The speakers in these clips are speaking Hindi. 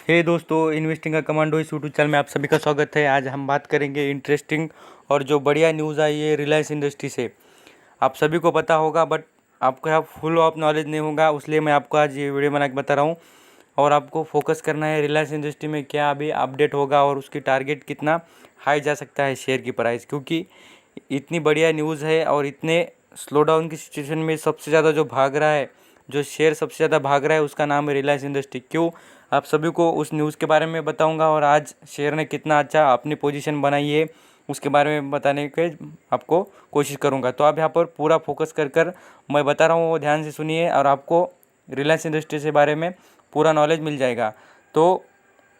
हे दोस्तों, इन्वेस्टिंग का कमांडो इस यूट्यूब चैनल में आप सभी का स्वागत है। आज हम बात करेंगे इंटरेस्टिंग और जो बढ़िया न्यूज़ आई है रिलायंस इंडस्ट्री से। आप सभी को पता होगा बट आपको यहाँ फुल ऑफ नॉलेज नहीं होगा, इसलिए मैं आपको आज ये वीडियो बना के बता रहा हूँ। और आपको फोकस करना है रिलायंस इंडस्ट्री में क्या अभी अपडेट होगा और उसकी टारगेट कितना हाई जा सकता है शेयर की प्राइस, क्योंकि इतनी बढ़िया न्यूज़ है। और इतने स्लो डाउन की सिचुएशन में सबसे ज़्यादा जो भाग रहा है, जो शेयर सबसे ज़्यादा भाग रहा है, उसका नाम है रिलायंस इंडस्ट्री। क्यों, आप सभी को उस न्यूज़ के बारे में बताऊंगा और आज शेयर ने कितना अच्छा अपनी पोजीशन बनाई है उसके बारे में बताने के आपको कोशिश करूंगा। तो आप यहाँ पर पूरा फोकस कर मैं बता रहा हूँ वो ध्यान से सुनिए और आपको रिलायंस इंडस्ट्री के बारे में पूरा नॉलेज मिल जाएगा। तो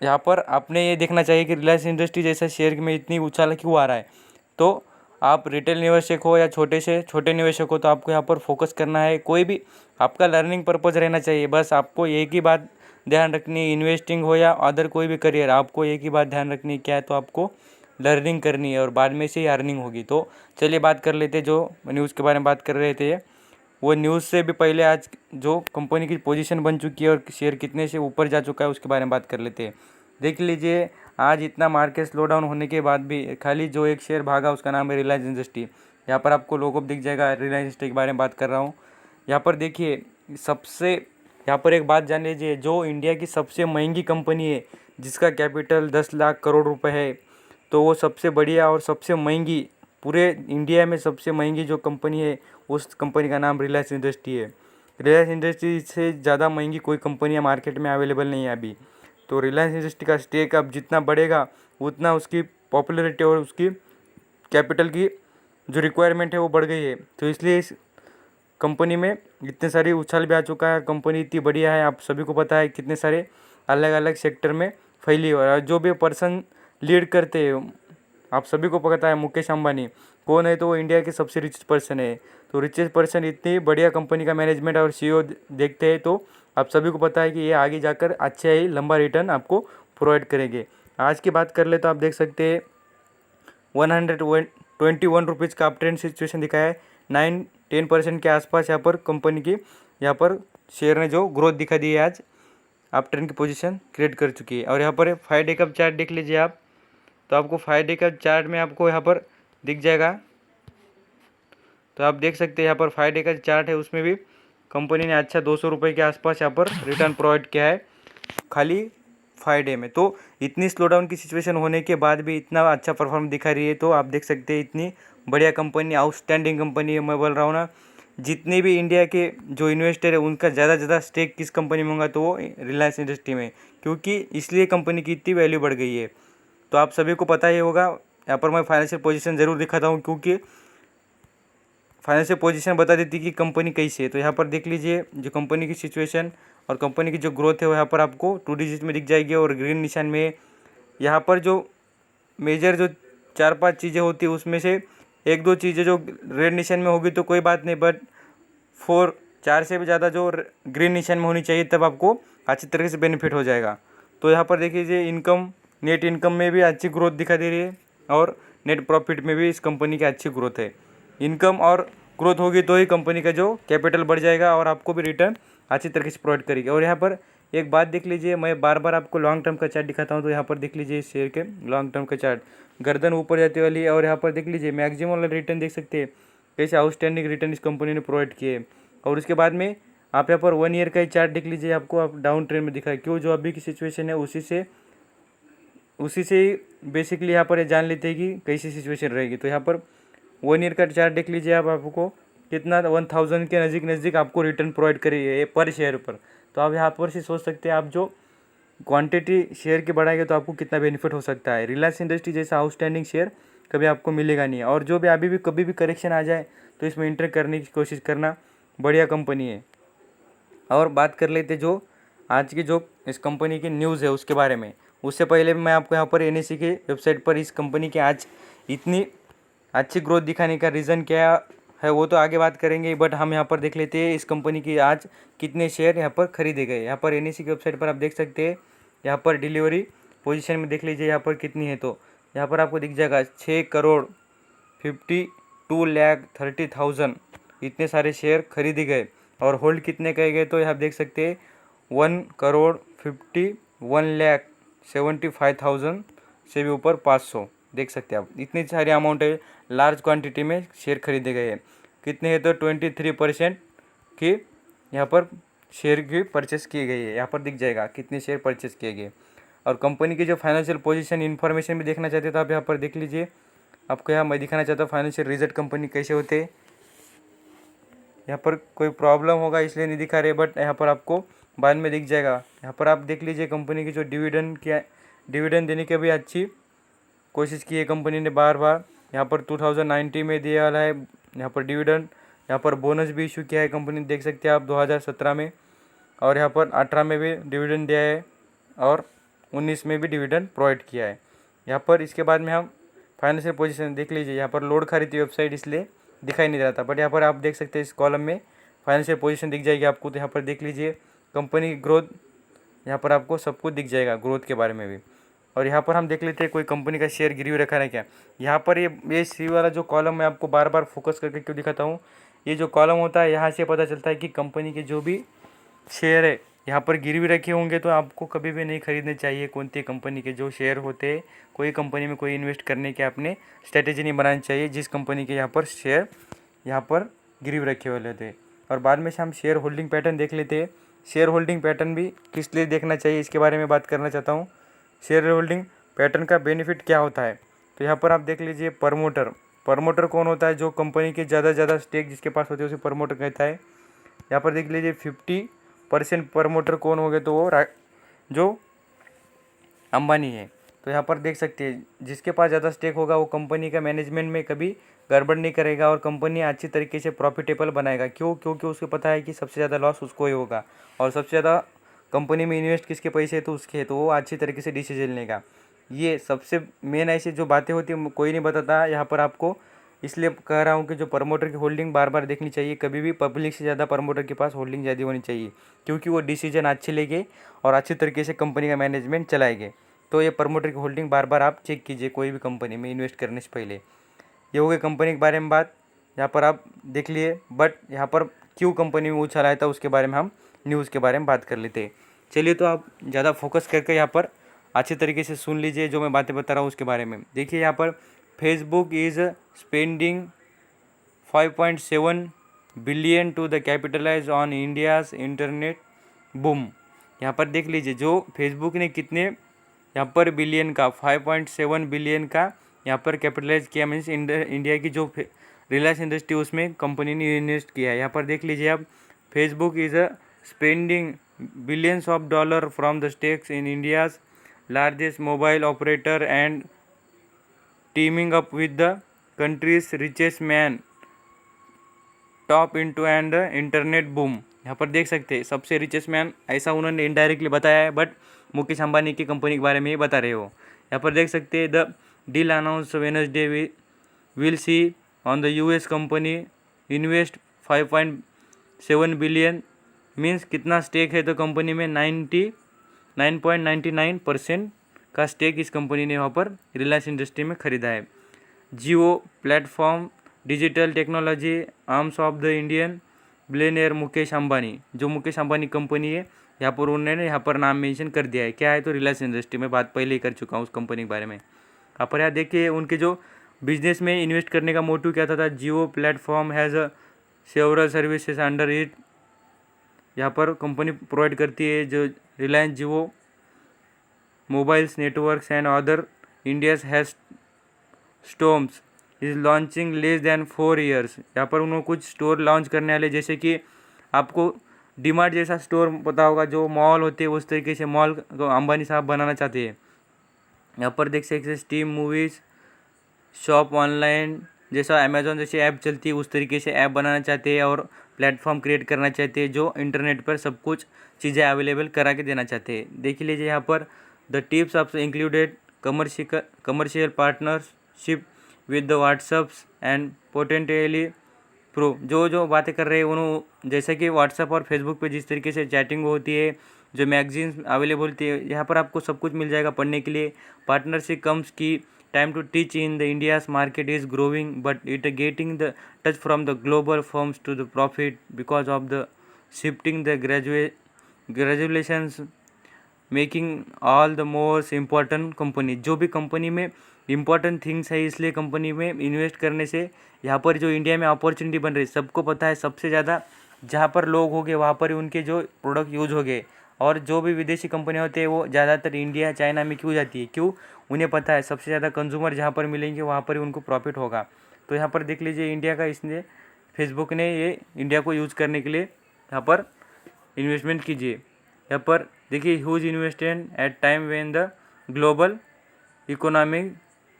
यहाँ पर आपने ये देखना चाहिए कि रिलायंस इंडस्ट्री जैसा शेयर में इतनी उछाल क्यों आ रहा है। तो आप रिटेल निवेशक हो या छोटे से छोटे निवेशक हो, तो आपको यहाँ पर फोकस करना है। कोई भी आपका लर्निंग पर्पज़ रहना चाहिए, बस आपको एक ही बात ध्यान रखनी है। इन्वेस्टिंग हो या अदर कोई भी करियर, आपको एक ही बात ध्यान रखनी है, क्या है, तो आपको लर्निंग करनी है और बाद में से ही अर्निंग होगी। तो चलिए बात कर लेते, जो न्यूज़ के बारे में बात कर रहे थे वो न्यूज़ से भी पहले आज जो कंपनी की पोजीशन बन चुकी है और शेयर कितने से ऊपर जा चुका है उसके बारे में बात कर लेते हैं। देख लीजिए, आज इतना मार्केट स्लो डाउन होने के बाद भी खाली जो एक शेयर भागा उसका नाम है रिलायंस इंडस्ट्री। यहाँ पर आपको लोगो दिख जाएगा, रिलायंस इंडस्ट्री के बारे में बात कर रहा हूँ। यहाँ पर देखिए, सबसे यहाँ पर एक बात जान लीजिए, जो इंडिया की सबसे महंगी कंपनी है जिसका कैपिटल 10 लाख करोड़ रुपए है, तो वो सबसे बढ़िया और सबसे महंगी पूरे इंडिया में सबसे महंगी जो कंपनी है उस कंपनी का नाम रिलायंस इंडस्ट्री है। रिलायंस इंडस्ट्री से ज़्यादा महंगी कोई कंपनियाँ मार्केट में अवेलेबल नहीं है अभी। तो रिलायंस इंडस्ट्री का स्टेक अब जितना बढ़ेगा उतना उसकी पॉपुलैरिटी और उसकी कैपिटल की जो रिक्वायरमेंट है वो बढ़ गई है। तो इसलिए इस कंपनी में इतने सारी उछाल भी आ चुका है। कंपनी इतनी बढ़िया है, आप सभी को पता है, कितने सारे अलग अलग सेक्टर में फैली हुई है। और जो भी पर्सन लीड करते हैं आप सभी को पता है, मुकेश अंबानी कौन है, तो वो इंडिया के सबसे रिचेस्ट पर्सन है। तो रिचेस्ट पर्सन इतनी बढ़िया कंपनी का मैनेजमेंट और सीईओ देखते हैं, तो आप सभी को पता है कि ये आगे जाकर अच्छा ही लंबा रिटर्न आपको प्रोवाइड करेंगे। आज की बात कर ले तो आप देख सकते हैं 121 रुपीज़ का अप ट्रेंड सिचुएशन दिखाया है। 9-10% के आसपास यहाँ पर कंपनी की यहाँ पर शेयर ने जो ग्रोथ दिखा दी है, आज अप ट्रेंड की पोजीशन क्रिएट कर चुकी है। और यहाँ पर 5 डे का चार्ट देख लीजिए आप, तो आपको 5 डे का चार्ट में आपको यहाँ पर दिख जाएगा। तो आप देख सकते हैं यहाँ पर 5 डे का चार्ट है, उसमें भी कंपनी ने अच्छा 200 रुपये के आसपास यहाँ पर रिटर्न प्रोवाइड किया है खाली 5 डे में। तो इतनी स्लो डाउन की सिचुएशन होने के बाद भी इतना अच्छा परफॉर्म दिखा रही है, तो आप देख सकते हैं इतनी बढ़िया कंपनी, आउटस्टैंडिंग कंपनी है। मैं बोल रहा हूँ ना, जितने भी इंडिया के जो इन्वेस्टर है उनका ज़्यादा ज़्यादा स्टेक किस कंपनी में होगा, तो वो रिलायंस इंडस्ट्री में, क्योंकि इसलिए कंपनी की इतनी वैल्यू बढ़ गई है। तो आप सभी को पता ही होगा। यहाँ पर मैं फाइनेंशियल पोजीशन ज़रूर दिखाता हूँ, क्योंकि फाइनेंशियल पोजीशन बता देती कि कंपनी कैसी है। तो यहाँ पर देख लीजिए, जो कंपनी की सिचुएशन और कंपनी की जो ग्रोथ है वो यहाँ पर आपको 2 डिजिट में दिख जाएगी और ग्रीन निशान में। यहाँ पर जो मेजर जो 4-5 चीज़ें होती है उसमें से 1-2 चीज़ें जो रेड निशान में होगी तो कोई बात नहीं, बट 4 से भी ज़्यादा जो ग्रीन निशान में होनी चाहिए, तब आपको अच्छी तरीके से बेनिफिट हो जाएगा। तो यहाँ पर देख लीजिए, इनकम, नेट इनकम में भी अच्छी ग्रोथ दिखा दे रही है और नेट प्रॉफिट में भी इस कंपनी की अच्छी ग्रोथ है। इनकम और ग्रोथ होगी तो ही कंपनी का जो कैपिटल बढ़ जाएगा और आपको भी रिटर्न अच्छी तरीके से प्रोवाइड करेगी। और यहाँ पर एक बात देख लीजिए, मैं बार बार आपको लॉन्ग टर्म का चार्ट दिखाता हूँ, तो यहाँ पर देख लीजिए शेयर के लॉन्ग टर्म का चार्ट, गर्दन ऊपर जाती वाली। और यहाँ पर देख लीजिए मैक्सिमम वाला रिटर्न देख सकते हैं, कैसे आउटस्टैंडिंग रिटर्न इस कंपनी ने प्रोवाइड किए। और उसके बाद में आप यहाँ पर 1 ईयर का ही चार्ट देख लीजिए, आपको आप डाउन ट्रेंड में दिखा है। क्यों, जो अभी की सिचुएशन है उसी से बेसिकली यहाँ पर जान लेते हैं कि कैसी सिचुएशन रहेगी। तो यहाँ पर 1 ईयर का चार्ट देख लीजिए आप, आपको कितना 1000 के नज़दीक आपको रिटर्न प्रोवाइड करेगी पर शेयर पर। तो आप यहाँ पर से सोच सकते हैं, आप जो क्वांटिटी शेयर की बढ़ाएंगे तो आपको कितना बेनिफिट हो सकता है। रिलायंस इंडस्ट्री जैसा आउटस्टैंडिंग शेयर कभी आपको मिलेगा नहीं। और जो भी अभी भी कभी भी करेक्शन आ जाए तो इसमें इंटर करने की कोशिश करना, बढ़िया कंपनी है। और बात कर लेते जो आज की जो इस कंपनी की न्यूज़ है उसके बारे में। उससे पहले मैं आपको यहाँ पर NSE के वेबसाइट पर इस कंपनी के आज इतनी अच्छी ग्रोथ दिखाने का रीज़न क्या है वो तो आगे बात करेंगे, बट हम यहाँ पर देख लेते हैं इस कंपनी की आज कितने शेयर यहाँ पर खरीदे गए। यहाँ पर NSE की वेबसाइट पर आप देख सकते हैं, यहाँ पर डिलीवरी पोजीशन में देख लीजिए यहाँ पर कितनी है। तो यहाँ पर आपको दिख जाएगा 6,52,30,000 इतने सारे शेयर खरीदे गए। और होल्ड कितने कहे गए, तो यहाँ देख सकते हैं 1,50,00,000 1,75,000 से भी ऊपर 500, देख सकते हैं आप, इतनी सारी अमाउंट है, लार्ज क्वांटिटी में शेयर खरीदे गए हैं। कितने हैं तो 23% की यहाँ पर शेयर की परचेस की गई है। यहाँ पर दिख जाएगा कितने शेयर परचेस किए गए। और कंपनी की जो फाइनेंशियल पोजीशन इन्फॉर्मेशन भी देखना चाहते हैं तो आप यहाँ पर देख लीजिए। आपको यहाँ मैं दिखाना चाहता हूँ फाइनेंशियल रिजल्ट कंपनी कैसे होते हैं। यहाँ पर कोई प्रॉब्लम होगा इसलिए नहीं दिखा रहे, बट यहाँ पर आपको बाद में दिख जाएगा। यहाँ पर आप देख लीजिए कंपनी की जो डिविडेंड देने की भी अच्छी कोशिश की है कंपनी ने बार बार। यहाँ पर 2019 में दिया वाला है यहाँ पर डिविडेंड। यहाँ पर बोनस भी इशू किया है कंपनी, देख सकते हैं आप 2017 में, और यहाँ पर 18 में भी डिविडेंड दिया है और 19 में भी डिविडेंड प्रोवाइड किया है। यहाँ पर इसके बाद में हम फाइनेंशियल पोजीशन देख लीजिए। यहाँ पर लोड खा रही थी वेबसाइट इसलिए दिखाई नहीं रहा था, बट यहाँ पर आप देख सकते हैं इस कॉलम में फाइनेंशियल पोजीशन दिख जाएगी आपको। तो यहाँ पर देख लीजिए कंपनी की ग्रोथ, यहाँ पर आपको सब कुछ दिख जाएगा ग्रोथ के बारे में भी। और यहाँ पर हम देख लेते हैं कोई कंपनी का शेयर गिरवी रखा है क्या। यहाँ पर ये सी वाला जो कॉलम मैं आपको बार बार फोकस करके क्यों दिखाता हूँ, ये जो कॉलम होता है यहाँ से पता चलता है कि कंपनी के जो भी शेयर है यहाँ पर गिरवी रखे होंगे तो आपको कभी भी नहीं खरीदने चाहिए। कोई कंपनी के जो शेयर होते हैं, कोई कंपनी में कोई इन्वेस्ट करने के आपने स्ट्रेटेजी नहीं बनानी चाहिए जिस कंपनी के यहाँ पर शेयर यहाँ पर गिरवी रखे हुए होते हैं। और बाद में से हम शेयर होल्डिंग पैटर्न देख लेते हैं। शेयर होल्डिंग पैटर्न भी किस लिए देखना चाहिए इसके बारे में बात करना चाहता हूँ। शेयर होल्डिंग पैटर्न का बेनिफिट क्या होता है, तो यहाँ पर आप देख लीजिए प्रमोटर कौन होता है, जो कंपनी के ज़्यादा स्टेक जिसके पास होते हैं उसे प्रमोटर कहता है। यहाँ पर देख लीजिए 50% प्रमोटर कौन हो गए, तो वो जो अंबानी है। तो यहाँ पर देख सकते हैं जिसके पास ज़्यादा स्टेक होगा वो कंपनी का मैनेजमेंट में कभी गड़बड़ नहीं करेगा और कंपनी अच्छी तरीके से प्रॉफिटेबल बनाएगा। क्योंकि उसको पता है कि सबसे ज़्यादा लॉस उसको ही होगा और सबसे ज़्यादा कंपनी में इन्वेस्ट किसके पैसे है तो उसके है, तो वो अच्छी तरीके से डिसीजन लेगा। ये सबसे मेन ऐसी जो बातें होती है कोई नहीं बताता यहाँ पर आपको, इसलिए कह रहा हूँ कि जो प्रमोटर की होल्डिंग बार बार देखनी चाहिए। कभी भी पब्लिक से ज़्यादा प्रमोटर के पास होल्डिंग ज़्यादा होनी चाहिए, क्योंकि वो डिसीजन अच्छे लेंगे और अच्छी तरीके से कंपनी का मैनेजमेंट चलाएंगे। तो ये प्रमोटर की होल्डिंग बार बार आप चेक कीजिए कोई भी कंपनी में इन्वेस्ट करने से पहले। ये हो गई कंपनी के बारे में बात, यहाँ पर आप देख लिए। बट यहाँ पर क्यों कंपनी में उछाल आया था उसके बारे में हम न्यूज़ के बारे में बात कर लेते हैं। चलिए, तो आप ज़्यादा फोकस करके यहाँ पर अच्छे तरीके से सुन लीजिए जो मैं बातें बता रहा हूँ उसके बारे में। देखिए यहाँ पर Facebook is spending 5.7 billion to the capitalise on India's internet boom. यहाँ पर देख लीजिए जो फेसबुक ने कितने यहाँ पर बिलियन का 5.7 बिलियन का यहाँ पर कैपिटलाइज किया, मीन्स इंडिया की जो रिलायंस इंडस्ट्री उसमें कंपनी ने इन्वेस्ट किया है। यहाँ पर देख लीजिए आप, Facebook is spending billions of dollars from the stakes in India's largest mobile operator and teaming up with the country's richest man top into and internet boom। यहाँ पर देख सकते हैं सबसे रिचेस्ट मैन, ऐसा उन्होंने इनडायरेक्टली बताया है, बट मुकेश अंबानी की कंपनी के बारे में ही बता रहे हो। यहाँ पर देख सकते हैं the deal announce Wednesday will see on the US company invest 5.7 billion, means कितना स्टेक है तो कंपनी में 99.99% का स्टेक इस कंपनी ने वहाँ पर रिलायंस इंडस्ट्री में ख़रीदा है। Jio platform digital technology arms of the Indian billionaire Mukesh Ambani, जो मुकेश अंबानी कंपनी है यहाँ पर उन्होंने यहाँ पर नाम मेंशन कर दिया है। क्या है तो रिलायंस इंडस्ट्री में बात पहले ही कर चुका हूँ उस कंपनी के बारे में। यहाँ पर यहाँ देखिए उनके जो बिजनेस में इन्वेस्ट करने का मोटिव क्या था। Jio platform has several services under it, यहाँ पर कंपनी प्रोवाइड करती है जो Reliance Jio mobiles networks and other India's has storms is launching less than 4 years. यहाँ पर उन्होंने कुछ स्टोर लॉन्च करने वाले, जैसे कि आपको डीमार्ट जैसा स्टोर पता होगा जो मॉल होते हैं, उस तरीके से मॉल को अंबानी साहब बनाना चाहते हैं। यहाँ पर देख सकते हैं स्टीम मूवीज़ शॉप ऑनलाइन जैसा अमेज़ॉन जैसी ऐप चलती है उस तरीके से ऐप बनाना चाहते हैं और प्लेटफॉर्म क्रिएट करना चाहते हैं जो इंटरनेट पर सब कुछ चीज़ें अवेलेबल करा के देना चाहते हैं। देख लीजिए यहाँ पर the tips of included commercial partnership with the WhatsApps and potentially pro, जो बातें कर रहे हैं उन्होंने, जैसे कि व्हाट्सअप और फेसबुक पे जिस तरीके से चैटिंग होती है, जो मैगजीन्स अवेलेबल होती है, यहाँ पर आपको सब कुछ मिल जाएगा पढ़ने के लिए। पार्टनरशिप कम्स की time to teach in the India's market is growing, but it getting the touch from the global firms to the profit because of the shifting the graduations making all the most important company, जो भी कंपनी में इम्पॉर्टेंट थिंग्स है इसलिए कंपनी में इन्वेस्ट करने से यहाँ पर जो इंडिया में अपॉर्चुनिटी बन रही है, सबको पता है सबसे ज़्यादा जहाँ पर लोग हो गए वहाँ पर ही उनके जो प्रोडक्ट यूज हो गए। और जो भी विदेशी कंपनियाँ होती है वो ज़्यादातर इंडिया चाइना में क्यों जाती है, क्यों, उन्हें पता है सबसे ज़्यादा कंज्यूमर जहाँ पर मिलेंगे वहाँ पर ही उनको प्रॉफिट होगा। तो यहाँ पर देख लीजिए इंडिया का इसने फेसबुक ने ये इंडिया को यूज़ करने के लिए यहाँ पर इन्वेस्टमेंट कीजिए। यहाँ पर देखिए huge investment at time when the global economic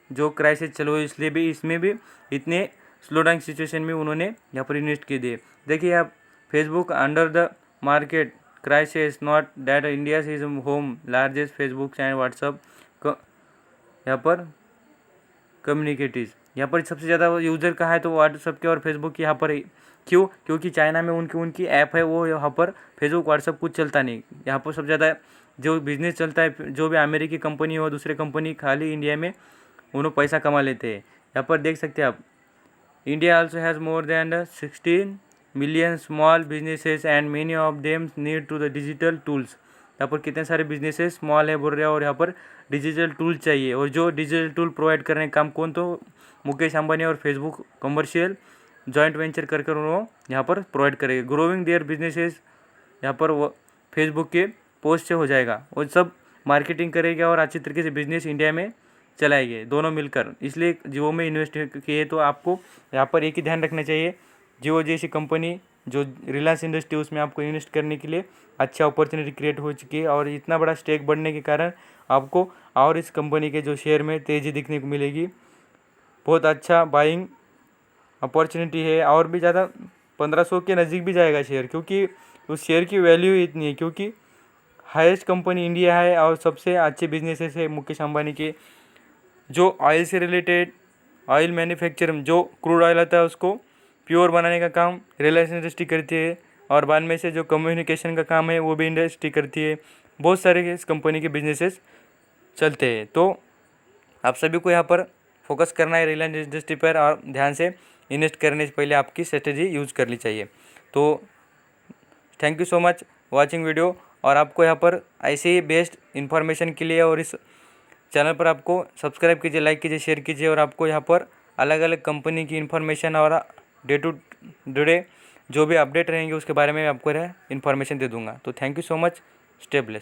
जो क्राइसिस चलो इसलिए भी इसमें भी इतने स्लो डाउन सिचुएशन में उन्होंने यहाँ पर इन्वेस्ट किए दिए। देखिए आप Facebook under the market crisis not that India is home largest Facebook and WhatsApp यहाँ पर कम्युनिकेटीज़, यहाँ पर सबसे ज़्यादा यूज़र कहाँ है तो व्हाट्सअप के और फेसबुक के यहाँ पर क्यों, क्योंकि चाइना में उनकी ऐप है वो यहाँ पर फेसबुक व्हाट्सअप कुछ चलता नहीं। यहाँ पर सबसे ज़्यादा जो बिज़नेस चलता है जो भी अमेरिकी कंपनी हो दूसरे कंपनी खाली इंडिया में उन्होंने पैसा कमा लेते हैं। यहाँ पर देख सकते हैं आप India also has more than 16 million small businesses and many of them need to the digital tools. यहाँ पर कितने सारे बिजनेसेस स्मॉल है बोल रहे हैं और यहाँ पर डिजिटल टूल चाहिए, और जो डिजिटल टूल प्रोवाइड करने का काम कौन, तो मुकेश अंबानी और फेसबुक कमर्शियल जॉइंट वेंचर कर उन्होंने यहाँ पर प्रोवाइड करेंगे। ग्रोविंग देयर बिजनेसेस यहाँ पर वो फेसबुक के पोस्ट से हो जाएगा और सब मार्केटिंग करेगा और अच्छी तरीके से बिजनेस इंडिया में चलाएंगे दोनों मिलकर। इसलिए जियो में इन्वेस्ट किए तो आपको यहाँ पर एक ही ध्यान रखना चाहिए, जियो जैसी कंपनी जो रिलायंस इंडस्ट्री उसमें आपको इन्वेस्ट करने के लिए अच्छा अपॉर्चुनिटी क्रिएट हो चुकी है और इतना बड़ा स्टेक बढ़ने के कारण आपको और इस कंपनी के जो शेयर में तेज़ी दिखने को मिलेगी। बहुत अच्छा बाइंग अपॉर्चुनिटी है और भी ज़्यादा 1500 के नज़दीक भी जाएगा शेयर, क्योंकि उस शेयर की वैल्यू इतनी है, क्योंकि हाईएस्ट कंपनी इंडिया है और सबसे अच्छे बिजनेसेस है मुकेश अंबानी के। जो ऑयल से रिलेटेड ऑयल मैन्युफैक्चर जो क्रूड ऑयल आता है उसको प्योर बनाने का काम रिलायंस इंडस्ट्री करती है और बाद में से जो कम्युनिकेशन का काम है वो भी इंडस्ट्री करती है। बहुत सारे इस कंपनी के बिजनेसेस चलते हैं। तो आप सभी को यहाँ पर फोकस करना है रिलायंस इंडस्ट्री पर और ध्यान से इन्वेस्ट करने से पहले आपकी स्ट्रेटेजी यूज़ करनी चाहिए। तो thank you so much watching video, और आपको यहाँ पर ऐसे ही बेस्ट इन्फॉर्मेशन के लिए और इस चैनल पर आपको सब्सक्राइब कीजिए, लाइक कीजिए, शेयर कीजिए, और आपको यहाँ पर अलग अलग कंपनी की इन्फॉर्मेशन और डे टू डे जो भी अपडेट रहेंगे उसके बारे में आपको इन्फॉर्मेशन दे दूँगा। तो thank you so much, stay blessed.